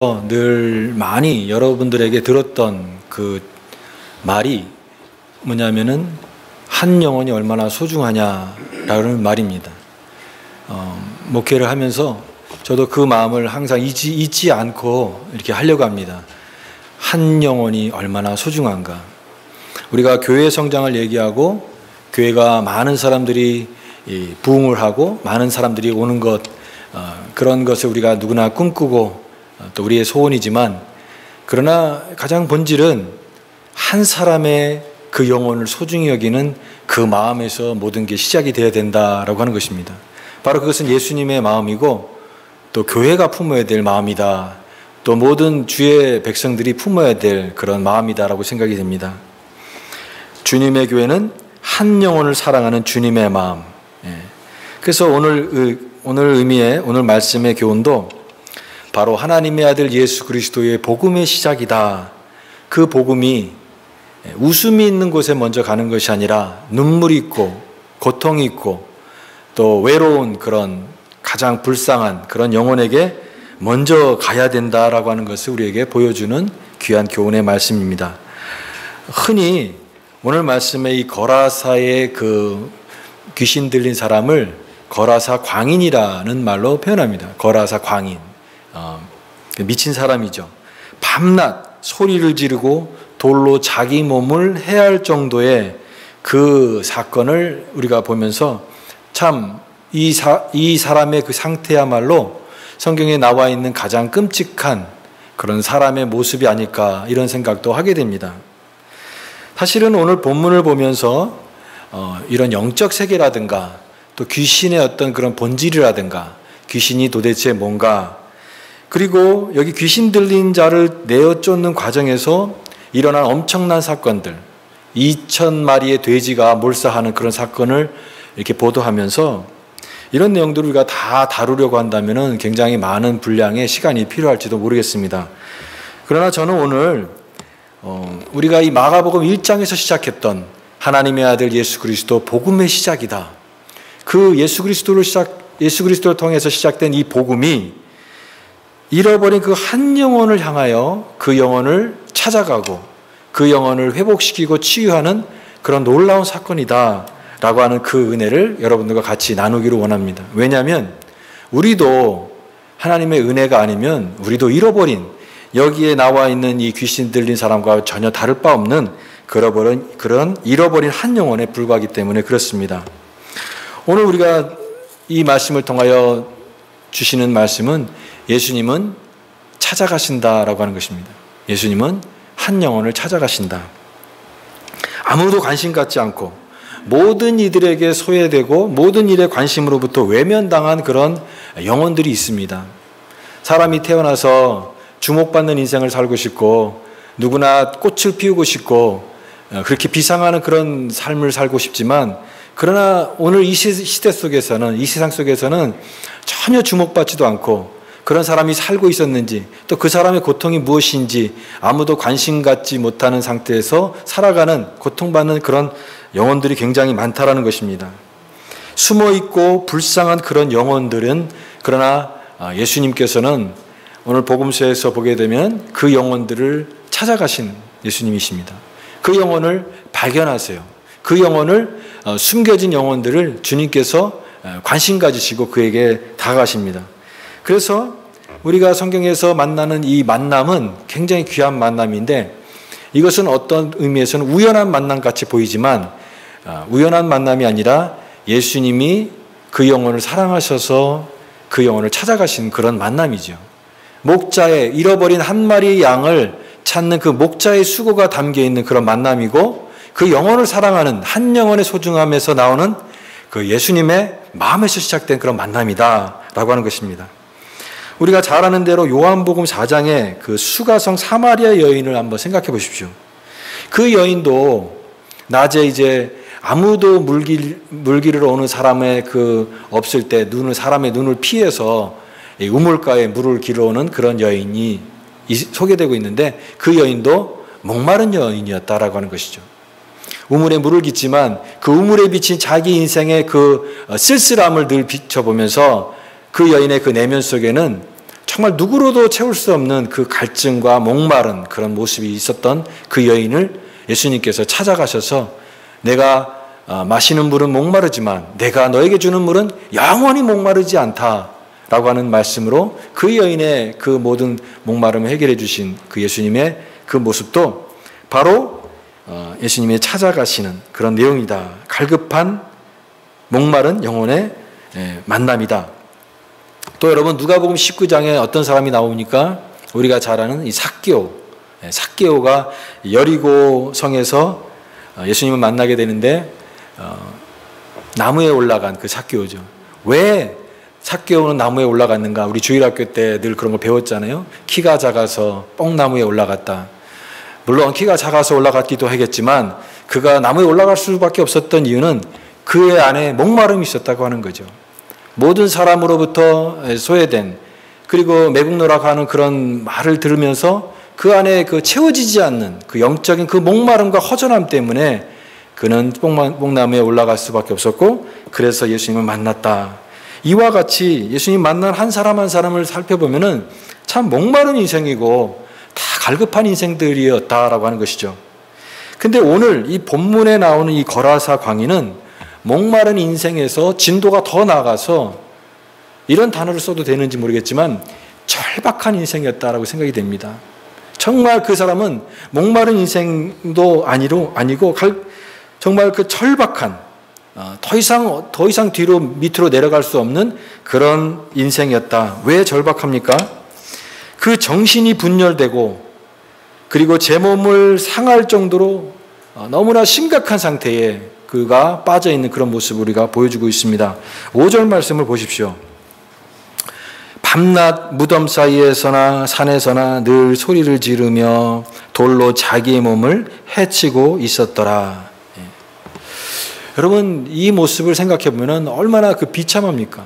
늘 많이 여러분들에게 들었던 그 말이 뭐냐면은 한 영혼이 얼마나 소중하냐라는 말입니다. 목회를 하면서 저도 그 마음을 항상 잊지 않고 이렇게 하려고 합니다. 한 영혼이 얼마나 소중한가. 우리가 교회 성장을 얘기하고 교회가 많은 사람들이 부흥을 하고 많은 사람들이 오는 것, 그런 것을 우리가 누구나 꿈꾸고 또 우리의 소원이지만, 그러나 가장 본질은 한 사람의 그 영혼을 소중히 여기는 그 마음에서 모든 게 시작이 되어야 된다라고 하는 것입니다. 바로 그것은 예수님의 마음이고 또 교회가 품어야 될 마음이다. 또 모든 주의 백성들이 품어야 될 그런 마음이다라고 생각이 됩니다. 주님의 교회는 한 영혼을 사랑하는 주님의 마음. 그래서 오늘 말씀의 교훈도 바로 하나님의 아들 예수 그리스도의 복음의 시작이다. 그 복음이 웃음이 있는 곳에 먼저 가는 것이 아니라 눈물이 있고 고통이 있고 또 외로운 그런 가장 불쌍한 그런 영혼에게 먼저 가야 된다라고 하는 것을 우리에게 보여주는 귀한 교훈의 말씀입니다. 흔히 오늘 말씀의 이 거라사의 그 귀신 들린 사람을 거라사 광인이라는 말로 표현합니다. 거라사 광인. 미친 사람이죠. 밤낮 소리를 지르고 돌로 자기 몸을 해할 정도의 그 사건을 우리가 보면서 참 이 사람의 그 상태야말로 성경에 나와 있는 가장 끔찍한 그런 사람의 모습이 아닐까, 이런 생각도 하게 됩니다. 사실은 오늘 본문을 보면서 이런 영적 세계라든가 또 귀신의 어떤 그런 본질이라든가 귀신이 도대체 뭔가, 그리고 여기 귀신 들린 자를 내어 쫓는 과정에서 일어난 엄청난 사건들, 2,000마리의 돼지가 몰사하는 그런 사건을 이렇게 보도하면서 이런 내용들을 우리가 다 다루려고 한다면 굉장히 많은 분량의 시간이 필요할지도 모르겠습니다. 그러나 저는 오늘 우리가 이 마가복음 1장에서 시작했던 하나님의 아들 예수 그리스도 복음의 시작이다. 그 예수 그리스도를 통해서 시작된 이 복음이 잃어버린 그 한 영혼을 향하여 그 영혼을 찾아가고 그 영혼을 회복시키고 치유하는 그런 놀라운 사건이다 라고 하는 그 은혜를 여러분들과 같이 나누기를 원합니다. 왜냐하면 우리도 하나님의 은혜가 아니면 우리도 잃어버린, 여기에 나와 있는 이 귀신 들린 사람과 전혀 다를 바 없는 그런 잃어버린 한 영혼에 불과하기 때문에 그렇습니다. 오늘 우리가 이 말씀을 통하여 주시는 말씀은 예수님은 찾아가신다라고 하는 것입니다. 예수님은 한 영혼을 찾아가신다. 아무도 관심 갖지 않고 모든 이들에게 소외되고 모든 일에 관심으로부터 외면당한 그런 영혼들이 있습니다. 사람이 태어나서 주목받는 인생을 살고 싶고 누구나 꽃을 피우고 싶고 그렇게 비상하는 그런 삶을 살고 싶지만, 그러나 오늘 이 시대 속에서는, 이 세상 속에서는 전혀 주목받지도 않고 그런 사람이 살고 있었는지 또 그 사람의 고통이 무엇인지 아무도 관심 갖지 못하는 상태에서 살아가는, 고통받는 그런 영혼들이 굉장히 많다라는 것입니다. 숨어있고 불쌍한 그런 영혼들은, 그러나 예수님께서는 오늘 복음서에서 보게 되면 그 영혼들을 찾아가신 예수님이십니다. 그 영혼을 발견하세요. 그 영혼을, 숨겨진 영혼들을 주님께서 관심 가지시고 그에게 다가가십니다. 그래서 우리가 성경에서 만나는 이 만남은 굉장히 귀한 만남인데, 이것은 어떤 의미에서는 우연한 만남 같이 보이지만 우연한 만남이 아니라 예수님이 그 영혼을 사랑하셔서 그 영혼을 찾아가신 그런 만남이죠. 목자의, 잃어버린 한 마리의 양을 찾는 그 목자의 수고가 담겨있는 그런 만남이고, 그 영혼을 사랑하는 한 영혼의 소중함에서 나오는 그 예수님의 마음에서 시작된 그런 만남이다라고 하는 것입니다. 우리가 잘 아는 대로 요한복음 4장의 그 수가성 사마리아 여인을 한번 생각해 보십시오. 그 여인도 낮에 이제 아무도 물기를 오는 사람의 없을 때 사람의 눈을 피해서 우물가에 물을 길어오는 그런 여인이 소개되고 있는데, 그 여인도 목마른 여인이었다라고 하는 것이죠. 우물에 물을 깃지만 그 우물에 비친 자기 인생의 그 쓸쓸함을 늘 비춰보면서 그 여인의 그 내면 속에는 정말 누구로도 채울 수 없는 그 갈증과 목마른 그런 모습이 있었던 그 여인을 예수님께서 찾아가셔서 내가 마시는 물은 목마르지만 내가 너에게 주는 물은 영원히 목마르지 않다라고 하는 말씀으로 그 여인의 그 모든 목마름을 해결해 주신 그 예수님의 그 모습도 바로 예수님이 찾아가시는 그런 내용이다. 갈급한 목마른 영혼의 만남이다. 또 여러분 누가복음 19장에 어떤 사람이 나오니까 우리가 잘 아는 이 삭개오가 여리고 성에서 예수님을 만나게 되는데 나무에 올라간 그 삭개오죠. 왜 삭개오는 나무에 올라갔는가? 우리 주일학교 때 늘 그런 걸 배웠잖아요. 키가 작아서 뽕나무에 올라갔다. 물론 키가 작아서 올라갔기도 하겠지만 그가 나무에 올라갈 수밖에 없었던 이유는 그의 안에 목마름이 있었다고 하는 거죠. 모든 사람으로부터 소외된 그리고 매국노라고 하는 그런 말을 들으면서 그 안에 그 채워지지 않는 그 영적인 그 목마름과 허전함 때문에 그는 뽕나무에 올라갈 수밖에 없었고 그래서 예수님을 만났다. 이와 같이 예수님 만난 한 사람 한 사람을 살펴보면은 참 목마른 인생이고 다 갈급한 인생들이었다라고 하는 것이죠. 근데 오늘 이 본문에 나오는 이 거라사 광인은 목마른 인생에서 진도가 더 나아가서 이런 단어를 써도 되는지 모르겠지만 절박한 인생이었다라고 생각이 됩니다. 정말 그 사람은 목마른 인생도 아니고 정말 그 절박한 더 이상 뒤로 밑으로 내려갈 수 없는 그런 인생이었다. 왜 절박합니까? 그 정신이 분열되고 그리고 제 몸을 상할 정도로 너무나 심각한 상태에 그가 빠져있는 그런 모습을 우리가 보여주고 있습니다. 5절 말씀을 보십시오. 밤낮 무덤 사이에서나 산에서나 늘 소리를 지르며 돌로 자기의 몸을 해치고 있었더라. 여러분 이 모습을 생각해 보면 얼마나 그 비참합니까?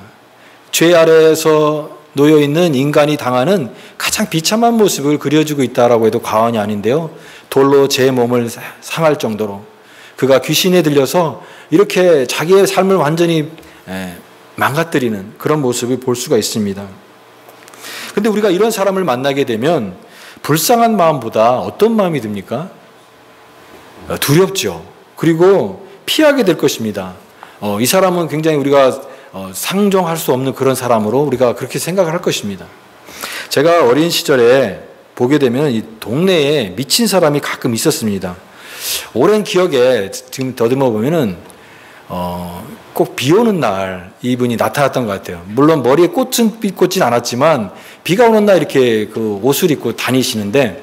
죄 아래에서 놓여 있는 인간이 당하는 가장 비참한 모습을 그려주고 있다라고 해도 과언이 아닌데요. 돌로 제 몸을 상할 정도로 그가 귀신에 들려서 이렇게 자기의 삶을 완전히 망가뜨리는 그런 모습을 볼 수가 있습니다. 그런데 우리가 이런 사람을 만나게 되면 불쌍한 마음보다 어떤 마음이 듭니까? 두렵죠. 그리고 피하게 될 것입니다. 이 사람은 굉장히 우리가 상종할 수 없는 그런 사람으로 우리가 그렇게 생각을 할 것입니다. 제가 어린 시절에 보게 되면 이 동네에 미친 사람이 가끔 있었습니다. 오랜 기억에 지금 더듬어 보면은 꼭 비 오는 날 이분이 나타났던 것 같아요. 물론 머리에 꽃은 꽂진 않았지만 비가 오는 날 이렇게 그 옷을 입고 다니시는데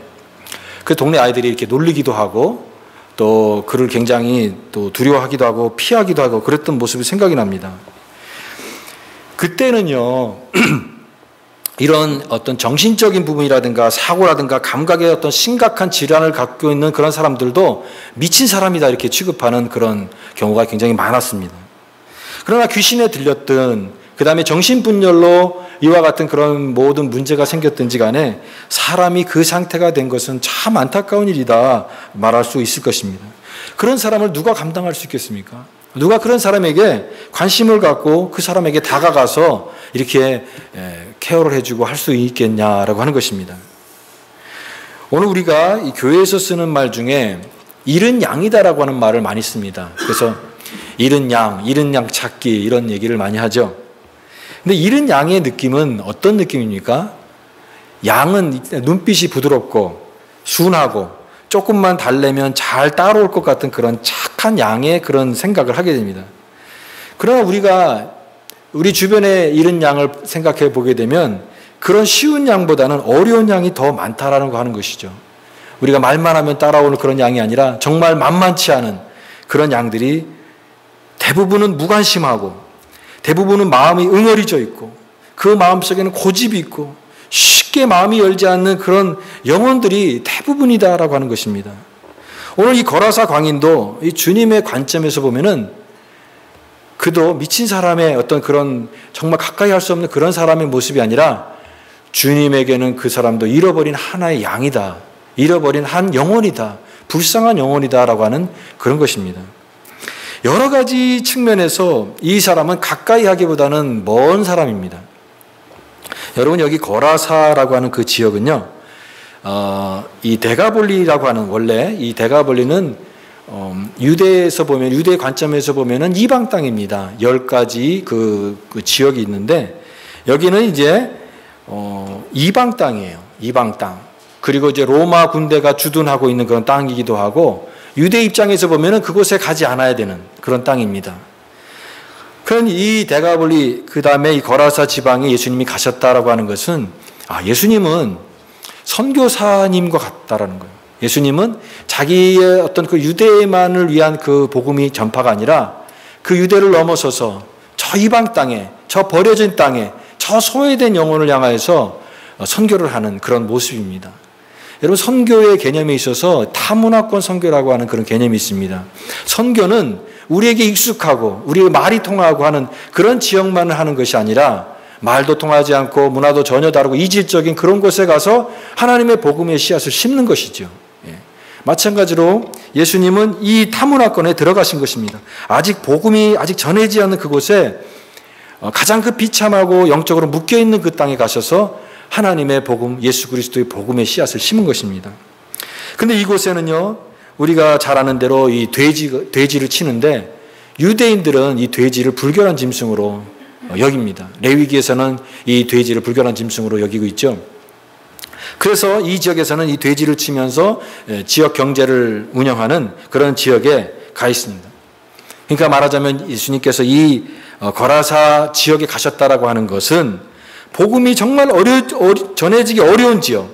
그 동네 아이들이 이렇게 놀리기도 하고 또 그를 굉장히 또 두려워하기도 하고 피하기도 하고 그랬던 모습이 생각이 납니다. 그때는요 이런 어떤 정신적인 부분이라든가 사고라든가 감각의 어떤 심각한 질환을 갖고 있는 그런 사람들도 미친 사람이다 이렇게 취급하는 그런 경우가 굉장히 많았습니다. 그러나 귀신에 들렸든 그 다음에 정신분열로 이와 같은 그런 모든 문제가 생겼든지 간에 사람이 그 상태가 된 것은 참 안타까운 일이다 말할 수 있을 것입니다. 그런 사람을 누가 감당할 수 있겠습니까? 누가 그런 사람에게 관심을 갖고 그 사람에게 다가가서 이렇게 케어를 해주고 할 수 있겠냐라고 하는 것입니다. 오늘 우리가 이 교회에서 쓰는 말 중에 잃은 양이다라고 하는 말을 많이 씁니다. 그래서 잃은 양 찾기 이런 얘기를 많이 하죠. 근데 잃은 양의 느낌은 어떤 느낌입니까? 양은 눈빛이 부드럽고 순하고 조금만 달래면 잘 따라올 것 같은 그런 착한 양의 그런 생각을 하게 됩니다. 그러나 우리가 우리 주변에 잃은 양을 생각해 보게 되면 그런 쉬운 양보다는 어려운 양이 더 많다라는 거 하는 것이죠. 우리가 말만 하면 따라오는 그런 양이 아니라 정말 만만치 않은 그런 양들이 대부분은 무관심하고 대부분은 마음이 응어리져 있고 그 마음속에는 고집이 있고 쉽게 마음이 열지 않는 그런 영혼들이 대부분이다라고 하는 것입니다. 오늘 이 거라사 광인도 이 주님의 관점에서 보면은 그도 미친 사람의 어떤 그런 정말 가까이 할 수 없는 그런 사람의 모습이 아니라 주님에게는 그 사람도 잃어버린 하나의 양이다. 잃어버린 한 영혼이다. 불쌍한 영혼이다라고 하는 그런 것입니다. 여러 가지 측면에서 이 사람은 가까이 하기보다는 먼 사람입니다. 여러분 여기 거라사라고 하는 그 지역은요, 이 데가볼리라고 하는, 원래 이 데가볼리는 유대에서 보면, 유대 관점에서 보면은 이방 땅입니다. 10가지 그 지역이 있는데 여기는 이제 이방 땅이에요. 이방 땅. 그리고 이제 로마 군대가 주둔하고 있는 그런 땅이기도 하고, 유대 입장에서 보면은 그곳에 가지 않아야 되는 그런 땅입니다. 그런 이 데가볼리, 그 다음에 이 거라사 지방에 예수님이 가셨다라고 하는 것은, 예수님은 선교사님과 같다라는 거예요. 예수님은 자기의 어떤 그 유대만을 위한 그 복음이 전파가 아니라 그 유대를 넘어서서 저 이방 땅에, 저 버려진 땅에, 저 소외된 영혼을 향하여서 선교를 하는 그런 모습입니다. 여러분, 선교의 개념에 있어서 타문화권 선교라고 하는 그런 개념이 있습니다. 선교는 우리에게 익숙하고 우리의 말이 통하고 하는 그런 지역만을 하는 것이 아니라, 말도 통하지 않고 문화도 전혀 다르고 이질적인 그런 곳에 가서 하나님의 복음의 씨앗을 심는 것이죠. 마찬가지로 예수님은 이 타문화권에 들어가신 것입니다. 아직 복음이 아직 전해지지 않는 그곳에 가장 그 비참하고 영적으로 묶여있는 그 땅에 가셔서 하나님의 복음, 예수 그리스도의 복음의 씨앗을 심은 것입니다. 그런데 이곳에는요, 우리가 잘 아는 대로 이 돼지를 치는데, 유대인들은 이 돼지를 불결한 짐승으로 여깁니다. 레위기에서는 이 돼지를 불결한 짐승으로 여기고 있죠. 그래서 이 지역에서는 이 돼지를 치면서 지역 경제를 운영하는 그런 지역에 가 있습니다. 그러니까 말하자면 예수님께서 이 거라사 지역에 가셨다라고 하는 것은 복음이 정말 전해지기 어려운 지역,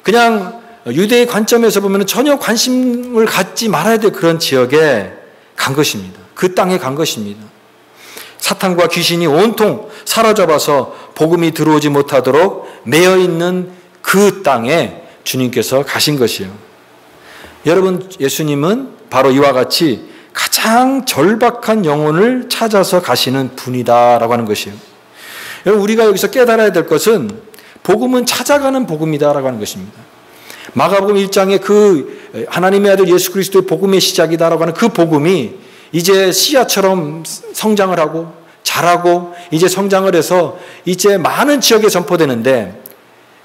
그냥 유대의 관점에서 보면 전혀 관심을 갖지 말아야 될 그런 지역에 간 것입니다. 그 땅에 간 것입니다. 사탄과 귀신이 온통 사로잡아서 복음이 들어오지 못하도록 매여 있는 그 땅에 주님께서 가신 것이에요. 여러분, 예수님은 바로 이와 같이 가장 절박한 영혼을 찾아서 가시는 분이다라고 하는 것이에요. 여러분, 우리가 여기서 깨달아야 될 것은 복음은 찾아가는 복음이다라고 하는 것입니다. 마가복음 1장에 그 하나님의 아들 예수 그리스도의 복음의 시작이다라고 하는 그 복음이 이제 씨앗처럼 성장을 하고 자라고 이제 성장을 해서 이제 많은 지역에 전포되는데,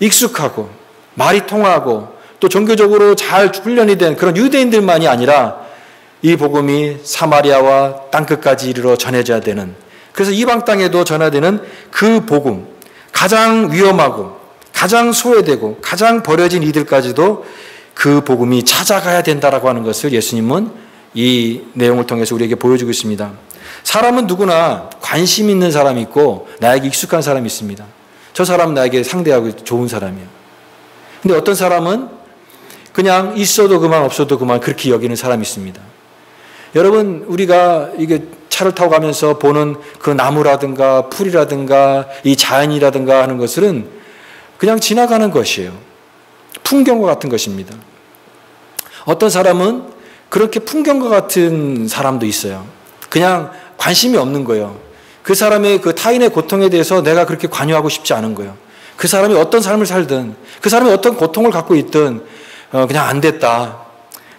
익숙하고 말이 통하고 또 종교적으로 잘 훈련이 된 그런 유대인들만이 아니라 이 복음이 사마리아와 땅끝까지 이르러 전해져야 되는, 그래서 이방 땅에도 전해되는 그 복음, 가장 위험하고 가장 소외되고 가장 버려진 이들까지도 그 복음이 찾아가야 된다라고 하는 것을 예수님은 이 내용을 통해서 우리에게 보여주고 있습니다. 사람은 누구나 관심 있는 사람이 있고 나에게 익숙한 사람이 있습니다. 저 사람은 나에게 상대하고 좋은 사람이에요. 근데 어떤 사람은 그냥 있어도 그만 없어도 그만 그렇게 여기는 사람이 있습니다. 여러분, 우리가 이게 차를 타고 가면서 보는 그 나무라든가 풀이라든가 이 자연이라든가 하는 것은 그냥 지나가는 것이에요. 풍경과 같은 것입니다. 어떤 사람은 그렇게 풍경과 같은 사람도 있어요. 그냥 관심이 없는 거예요. 그 사람의 그 타인의 고통에 대해서 내가 그렇게 관여하고 싶지 않은 거예요. 그 사람이 어떤 삶을 살든, 그 사람이 어떤 고통을 갖고 있든 그냥 안 됐다.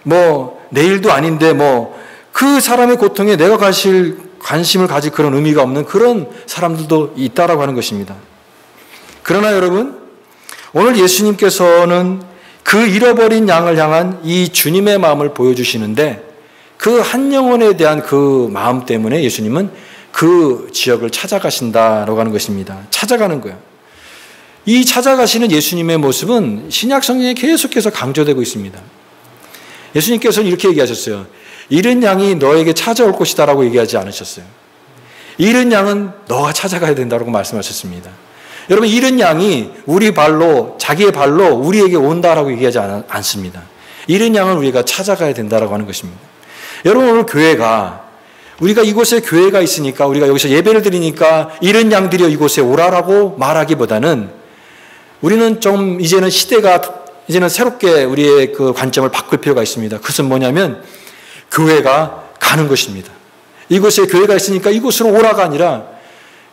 뭐 내일도 아닌데 뭐 그 사람의 고통에 내가 관심을 가질 그런 의미가 없는 그런 사람들도 있다라고 하는 것입니다. 그러나 여러분, 오늘 예수님께서는 그 잃어버린 양을 향한 이 주님의 마음을 보여주시는데, 그 한 영혼에 대한 그 마음 때문에 예수님은 그 지역을 찾아가신다라고 하는 것입니다. 찾아가는 거예요. 이 찾아가시는 예수님의 모습은 신약 성경에 계속해서 강조되고 있습니다. 예수님께서는 이렇게 얘기하셨어요. 잃은 양이 너에게 찾아올 것이다라고 얘기하지 않으셨어요. 잃은 양은 너가 찾아가야 된다고 말씀하셨습니다. 여러분, 잃은 양이 우리 발로, 자기의 발로 우리에게 온다라고 얘기하지 않습니다. 잃은 양을 우리가 찾아가야 된다라고 하는 것입니다. 여러분, 오늘 교회가, 우리가 이곳에 교회가 있으니까, 우리가 여기서 예배를 드리니까 잃은 양들이여 이곳에 오라라고 말하기보다는, 우리는 좀 이제는 시대가 이제는 새롭게 우리의 그 관점을 바꿀 필요가 있습니다. 그것은 뭐냐면 교회가 가는 것입니다. 이곳에 교회가 있으니까 이곳으로 오라가 아니라,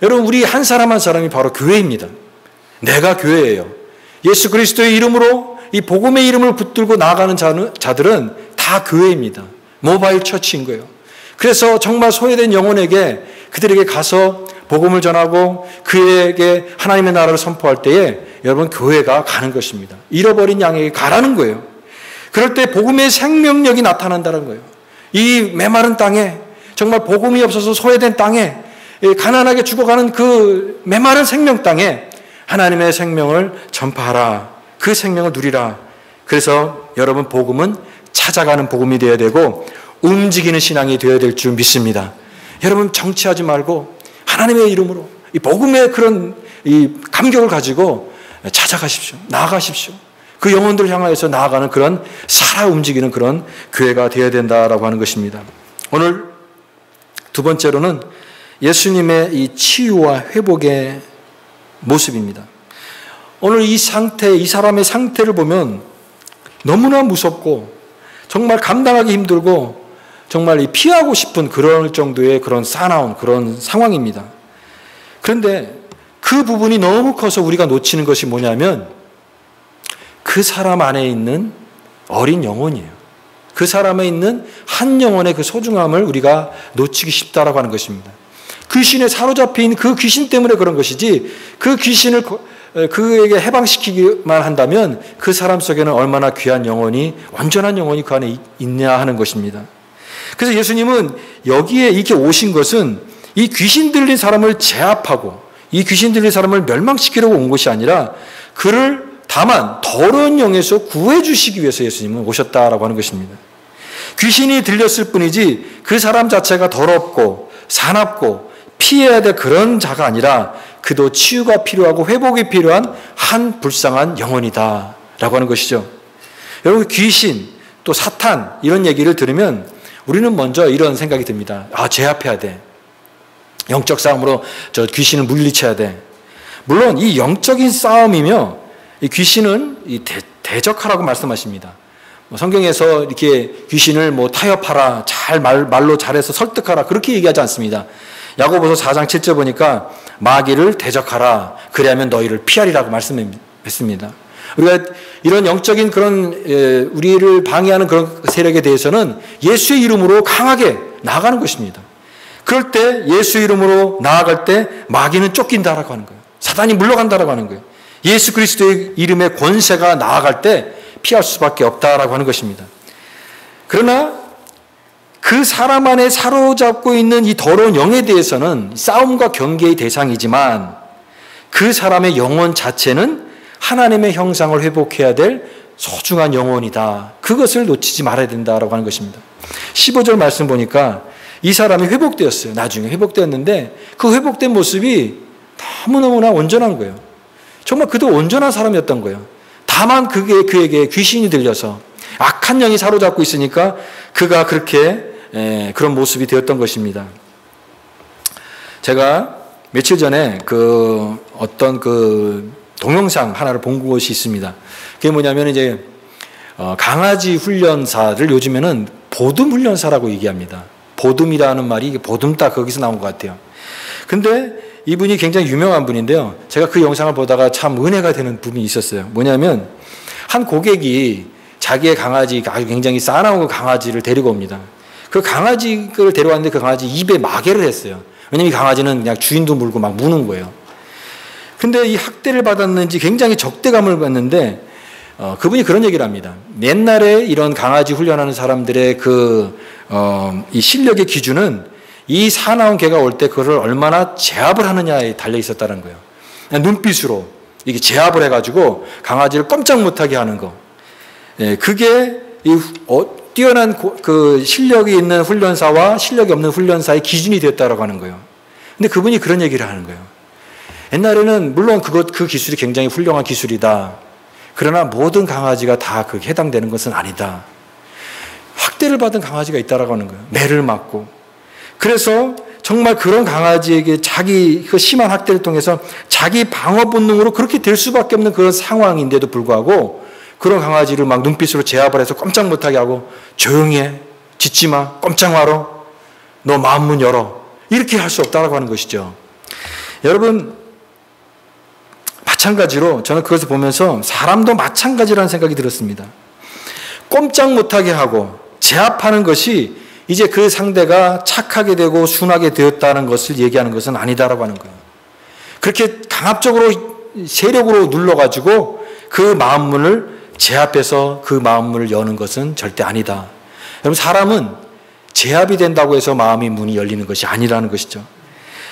여러분, 우리 한 사람 한 사람이 바로 교회입니다. 내가 교회예요. 예수 그리스도의 이름으로 이 복음의 이름을 붙들고 나아가는 자들은 다 교회입니다. 모바일 처치인 거예요. 그래서 정말 소외된 영혼에게, 그들에게 가서 복음을 전하고 그에게 하나님의 나라를 선포할 때에 여러분 교회가 가는 것입니다. 잃어버린 양에게 가라는 거예요. 그럴 때 복음의 생명력이 나타난다는 거예요. 이 메마른 땅에 정말 복음이 없어서 소외된 땅에 가난하게 죽어가는 그 메마른 생명 땅에 하나님의 생명을 전파하라. 그 생명을 누리라. 그래서 여러분 복음은 찾아가는 복음이 되어야 되고 움직이는 신앙이 되어야 될 줄 믿습니다. 여러분 정치하지 말고 하나님의 이름으로 이 복음의 그런 이 감격을 가지고 찾아가십시오. 나아가십시오. 그 영혼들을 향하여서 나아가는 그런 살아 움직이는 그런 교회가 되어야 된다라고 하는 것입니다. 오늘 두 번째로는 예수님의 이 치유와 회복의 모습입니다. 오늘 이 상태, 이 사람의 상태를 보면 너무나 무섭고 정말 감당하기 힘들고 정말 피하고 싶은 그럴 정도의 그런 싸나운 그런 상황입니다. 그런데 그 부분이 너무 커서 우리가 놓치는 것이 뭐냐면 그 사람 안에 있는 어린 영혼이에요. 그 사람에 있는 한 영혼의 그 소중함을 우리가 놓치기 쉽다라고 하는 것입니다. 귀신에 사로잡힌 그 귀신 때문에 그런 것이지 그 귀신을 그에게 해방시키기만 한다면 그 사람 속에는 얼마나 귀한 영혼이 온전한 영혼이 그 안에 있냐 하는 것입니다. 그래서 예수님은 여기에 이렇게 오신 것은 이 귀신 들린 사람을 제압하고 이 귀신 들린 사람을 멸망시키려고 온 것이 아니라 그를 다만 더러운 영에서 구해 주시기 위해서 예수님은 오셨다라고 하는 것입니다. 귀신이 들렸을 뿐이지 그 사람 자체가 더럽고 사납고 피해야 될 그런 자가 아니라 그도 치유가 필요하고 회복이 필요한 한 불쌍한 영혼이다 라고 하는 것이죠. 여러분 귀신 또 사탄 이런 얘기를 들으면 우리는 먼저 이런 생각이 듭니다. 아, 제압해야 돼. 영적 싸움으로 저 귀신을 물리쳐야 돼. 물론 이 영적인 싸움이며 이 귀신은 이 대적하라고 말씀하십니다. 성경에서 이렇게 귀신을 타협하라, 말로 잘해서 설득하라 그렇게 얘기하지 않습니다. 야고보서 4장 7절 보니까 마귀를 대적하라. 그래야면 너희를 피하리라고 말씀했습니다. 우리가 이런 영적인 그런 우리를 방해하는 그런 세력에 대해서는 예수의 이름으로 강하게 나아가는 것입니다. 그럴 때 예수 이름으로 나아갈 때 마귀는 쫓긴다라고 하는 거예요. 사단이 물러간다라고 하는 거예요. 예수 그리스도의 이름의 권세가 나아갈 때 피할 수밖에 없다라고 하는 것입니다. 그러나 그 사람 안에 사로잡고 있는 이 더러운 영에 대해서는 싸움과 경계의 대상이지만 그 사람의 영혼 자체는 하나님의 형상을 회복해야 될 소중한 영혼이다. 그것을 놓치지 말아야 된다라고 하는 것입니다. 15절 말씀 보니까 이 사람이 회복되었어요. 나중에 회복되었는데 그 회복된 모습이 너무너무나 온전한 거예요. 정말 그도 온전한 사람이었던 거예요. 다만 그에게 귀신이 들려서 악한 영이 사로잡고 있으니까 그가 그렇게 그런 모습이 되었던 것입니다. 제가 며칠 전에 어떤 동영상 하나를 본 것이 있습니다. 그게 뭐냐면 이제 강아지 훈련사를 요즘에는 보듬 훈련사라고 얘기합니다. 보듬이라는 말이 보듬다 거기서 나온 것 같아요. 근데 이분이 굉장히 유명한 분인데요. 제가 그 영상을 보다가 참 은혜가 되는 부분이 있었어요. 뭐냐면 한 고객이 자기의 강아지 아주 굉장히 싸나운 강아지를 데리고 옵니다. 그 강아지를 데려왔는데 그 강아지 입에 마개를 했어요. 왜냐면 이 강아지는 그냥 주인도 물고 막 무는 거예요. 근데 이 학대를 받았는지 굉장히 적대감을 받는데 그분이 그런 얘기를 합니다. 옛날에 이런 강아지 훈련하는 사람들의 이 실력의 기준은 이 사나운 개가 올 때 그걸 얼마나 제압을 하느냐에 달려 있었다는 거예요. 눈빛으로 이게 제압을 해가지고 강아지를 꼼짝 못하게 하는 거. 그게 뛰어난 그 실력이 있는 훈련사와 실력이 없는 훈련사의 기준이 됐다라고 하는 거예요. 근데 그분이 그런 얘기를 하는 거예요. 옛날에는 물론 그 기술이 굉장히 훌륭한 기술이다. 그러나 모든 강아지가 다 해당되는 것은 아니다. 학대를 받은 강아지가 있다라고 하는 거예요. 매를 맞고. 그래서 정말 그런 강아지에게 그 심한 학대를 통해서 자기 방어 본능으로 그렇게 될 수밖에 없는 그런 상황인데도 불구하고 그런 강아지를 막 눈빛으로 제압을 해서 꼼짝 못하게 하고 조용히 해. 짖지 마. 꼼짝 마라. 너 마음문 열어. 이렇게 할 수 없다라고 하는 것이죠. 여러분 마찬가지로 저는 그것을 보면서 사람도 마찬가지라는 생각이 들었습니다. 꼼짝 못하게 하고 제압하는 것이 이제 그 상대가 착하게 되고 순하게 되었다는 것을 얘기하는 것은 아니다라고 하는 거예요. 그렇게 강압적으로 세력으로 눌러가지고 그 마음문을 제압해서 그 마음문을 여는 것은 절대 아니다. 여러분, 사람은 제압이 된다고 해서 마음의 문이 열리는 것이 아니라는 것이죠.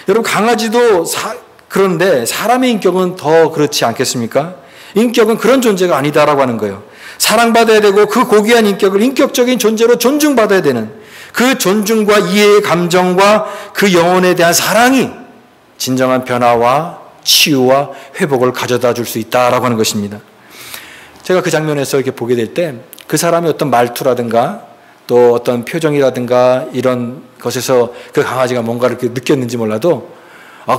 여러분, 강아지도 그런데 사람의 인격은 더 그렇지 않겠습니까? 인격은 그런 존재가 아니다라고 하는 거예요. 사랑받아야 되고 그 고귀한 인격을 인격적인 존재로 존중받아야 되는 그 존중과 이해의 감정과 그 영혼에 대한 사랑이 진정한 변화와 치유와 회복을 가져다 줄 수 있다라고 하는 것입니다. 제가 그 장면에서 이렇게 보게 될 때 그 사람의 어떤 말투라든가 또 어떤 표정이라든가 이런 것에서 그 강아지가 뭔가를 이렇게 느꼈는지 몰라도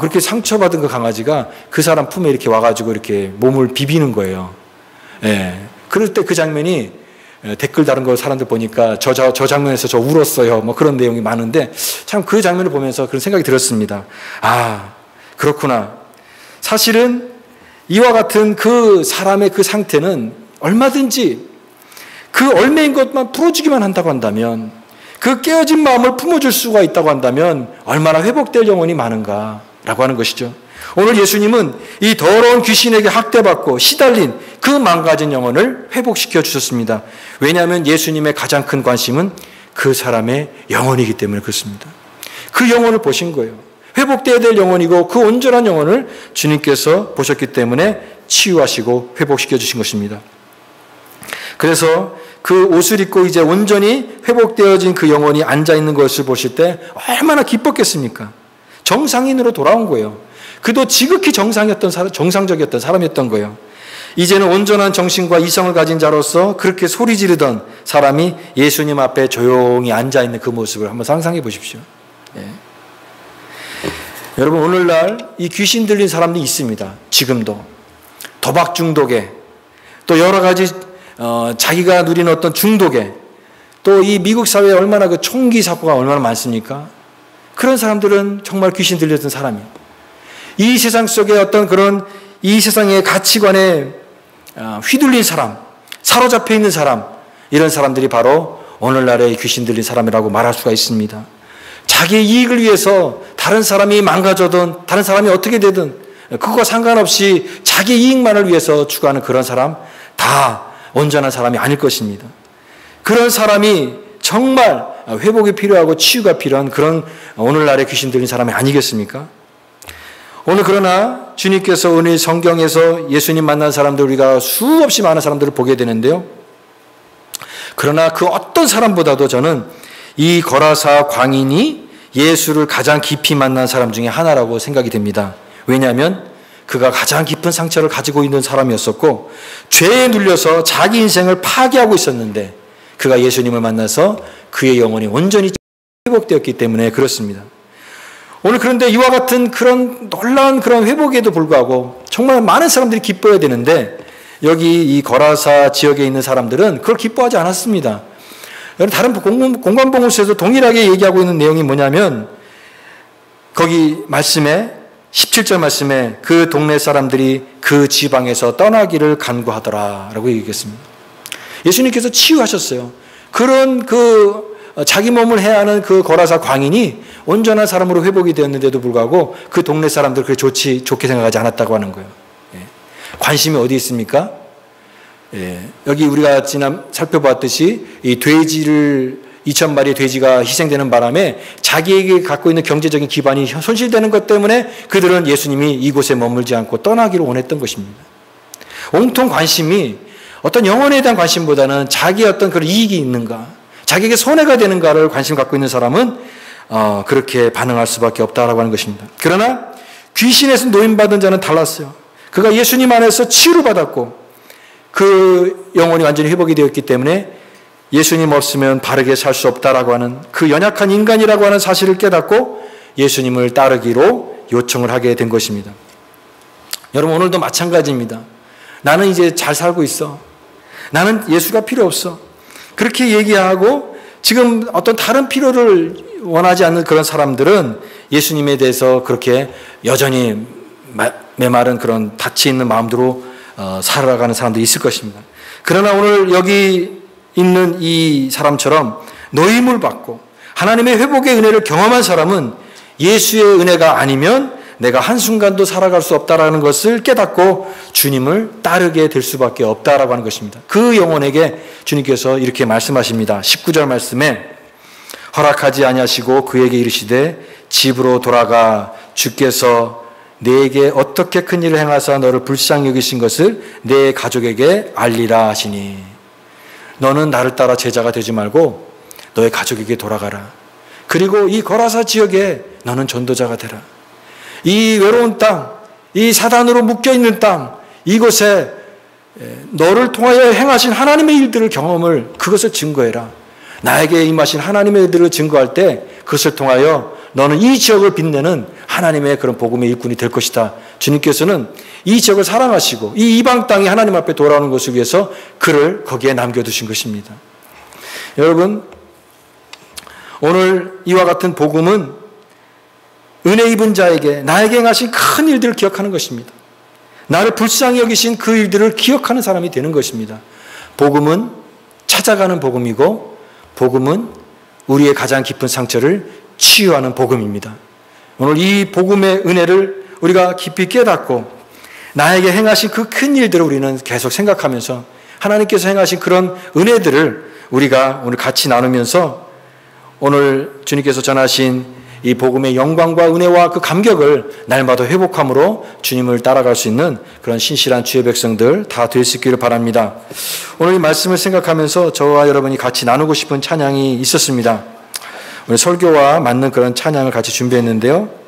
그렇게 상처받은 그 강아지가 그 사람 품에 이렇게 와가지고 이렇게 몸을 비비는 거예요. 예. 그럴 때 그 장면이 댓글 다른 거 사람들 보니까 저 장면에서 저 울었어요. 뭐 그런 내용이 많은데 참 그 장면을 보면서 그런 생각이 들었습니다. 그렇구나. 사실은 이와 같은 그 사람의 그 상태는 얼마든지 그 얼매인 것만 풀어주기만 한다고 한다면, 그 깨어진 마음을 품어줄 수가 있다고 한다면 얼마나 회복될 영혼이 많은가라고 하는 것이죠. 오늘 예수님은 이 더러운 귀신에게 학대받고 시달린 그 망가진 영혼을 회복시켜 주셨습니다. 왜냐하면 예수님의 가장 큰 관심은 그 사람의 영혼이기 때문에 그렇습니다. 그 영혼을 보신 거예요. 회복되어야 될 영혼이고 그 온전한 영혼을 주님께서 보셨기 때문에 치유하시고 회복시켜 주신 것입니다. 그래서 그 옷을 입고 이제 온전히 회복되어진 그 영혼이 앉아있는 것을 보실 때 얼마나 기뻤겠습니까? 정상인으로 돌아온 거예요. 그도 지극히 정상적이었던 사람이었던 거예요. 이제는 온전한 정신과 이성을 가진 자로서 그렇게 소리 지르던 사람이 예수님 앞에 조용히 앉아있는 그 모습을 한번 상상해 보십시오. 예. 여러분, 오늘날 이 귀신 들린 사람들이 있습니다. 지금도. 도박 중독에, 또 여러 가지 자기가 누리는 어떤 중독에, 또 이 미국 사회에 얼마나 그 총기 사고가 얼마나 많습니까? 그런 사람들은 정말 귀신 들렸던 사람이에요. 이 세상 속에 어떤 그런 이 세상의 가치관에 휘둘린 사람, 사로잡혀 있는 사람, 이런 사람들이 바로 오늘날의 귀신 들린 사람이라고 말할 수가 있습니다. 자기의 이익을 위해서 다른 사람이 망가져든, 다른 사람이 어떻게 되든 그것과 상관없이 자기 이익만을 위해서 추구하는 그런 사람, 다 온전한 사람이 아닐 것입니다. 그런 사람이 정말 회복이 필요하고 치유가 필요한 그런 오늘날의 귀신 들린 사람이 아니겠습니까? 오늘 그러나 주님께서 오늘 성경에서 예수님 만난 사람들, 우리가 수없이 많은 사람들을 보게 되는데요. 그러나 그 어떤 사람보다도 저는 이 거라사 광인이 예수를 가장 깊이 만난 사람 중에 하나라고 생각이 됩니다. 왜냐하면 그가 가장 깊은 상처를 가지고 있는 사람이었었고 죄에 눌려서 자기 인생을 파괴하고 있었는데 그가 예수님을 만나서 그의 영혼이 온전히 회복되었기 때문에 그렇습니다. 오늘 그런데 이와 같은 그런 놀라운 그런 회복에도 불구하고 정말 많은 사람들이 기뻐해야 되는데 여기 이 거라사 지역에 있는 사람들은 그걸 기뻐하지 않았습니다. 다른 공관복음서에서 동일하게 얘기하고 있는 내용이 뭐냐면 거기 말씀에 17절 말씀에 그 동네 사람들이 그 지방에서 떠나기를 간구하더라라고 얘기했습니다. 예수님께서 치유하셨어요. 그런 자기 몸을 해하는 그 거라사 광인이 온전한 사람으로 회복이 되었는데도 불구하고 그 동네 사람들 그렇게 좋게 생각하지 않았다고 하는 거예요. 예. 관심이 어디 있습니까? 예. 여기 우리가 지난 살펴봤듯이 이 돼지를 2,000마리의 돼지가 희생되는 바람에 자기에게 갖고 있는 경제적인 기반이 손실되는 것 때문에 그들은 예수님이 이곳에 머물지 않고 떠나기를 원했던 것입니다. 온통 관심이 어떤 영혼에 대한 관심보다는 자기의 어떤 그런 이익이 있는가, 자기에게 손해가 되는가를 관심 갖고 있는 사람은 그렇게 반응할 수밖에 없다라고 하는 것입니다. 그러나 귀신에서 노임받은 자는 달랐어요. 그가 예수님 안에서 치유를 받았고 그 영혼이 완전히 회복이 되었기 때문에 예수님 없으면 바르게 살 수 없다라고 하는 그 연약한 인간이라고 하는 사실을 깨닫고 예수님을 따르기로 요청을 하게 된 것입니다. 여러분, 오늘도 마찬가지입니다. 나는 이제 잘 살고 있어. 나는 예수가 필요 없어. 그렇게 얘기하고 지금 어떤 다른 필요를 원하지 않는 그런 사람들은 예수님에 대해서 그렇게 여전히 메마른 그런 닫혀 있는 마음으로 살아가는 사람들이 있을 것입니다. 그러나 오늘 여기 있는 이 사람처럼 노임을 받고 하나님의 회복의 은혜를 경험한 사람은 예수의 은혜가 아니면 내가 한순간도 살아갈 수 없다라는 것을 깨닫고 주님을 따르게 될 수밖에 없다라고 하는 것입니다. 그 영혼에게 주님께서 이렇게 말씀하십니다. 19절 말씀에 허락하지 아니하시고 그에게 이르시되 집으로 돌아가 주께서 내게 어떻게 큰 일을 행하사 너를 불쌍히 여기신 것을 내 가족에게 알리라 하시니 너는 나를 따라 제자가 되지 말고 너의 가족에게 돌아가라. 그리고 이 거라사 지역에 너는 전도자가 되라. 이 외로운 땅, 이 사단으로 묶여있는 땅, 이곳에 너를 통하여 행하신 하나님의 일들을 경험을 그것을 증거해라. 나에게 임하신 하나님의 일들을 증거할 때 그것을 통하여 너는 이 지역을 빛내는 하나님의 그런 복음의 일꾼이 될 것이다. 주님께서는 이 지역을 사랑하시고 이 이방 땅이 하나님 앞에 돌아오는 것을 위해서 그를 거기에 남겨두신 것입니다. 여러분, 오늘 이와 같은 복음은 은혜 입은 자에게 나에게 행하신 큰 일들을 기억하는 것입니다. 나를 불쌍히 여기신 그 일들을 기억하는 사람이 되는 것입니다. 복음은 찾아가는 복음이고 복음은 우리의 가장 깊은 상처를 치유하는 복음입니다. 오늘 이 복음의 은혜를 우리가 깊이 깨닫고 나에게 행하신 그 큰 일들을 우리는 계속 생각하면서 하나님께서 행하신 그런 은혜들을 우리가 오늘 같이 나누면서 오늘 주님께서 전하신 이 복음의 영광과 은혜와 그 감격을 날마다 회복함으로 주님을 따라갈 수 있는 그런 신실한 주의 백성들 다 될 수 있기를 바랍니다. 오늘 이 말씀을 생각하면서 저와 여러분이 같이 나누고 싶은 찬양이 있었습니다. 오늘 설교와 맞는 그런 찬양을 같이 준비했는데요.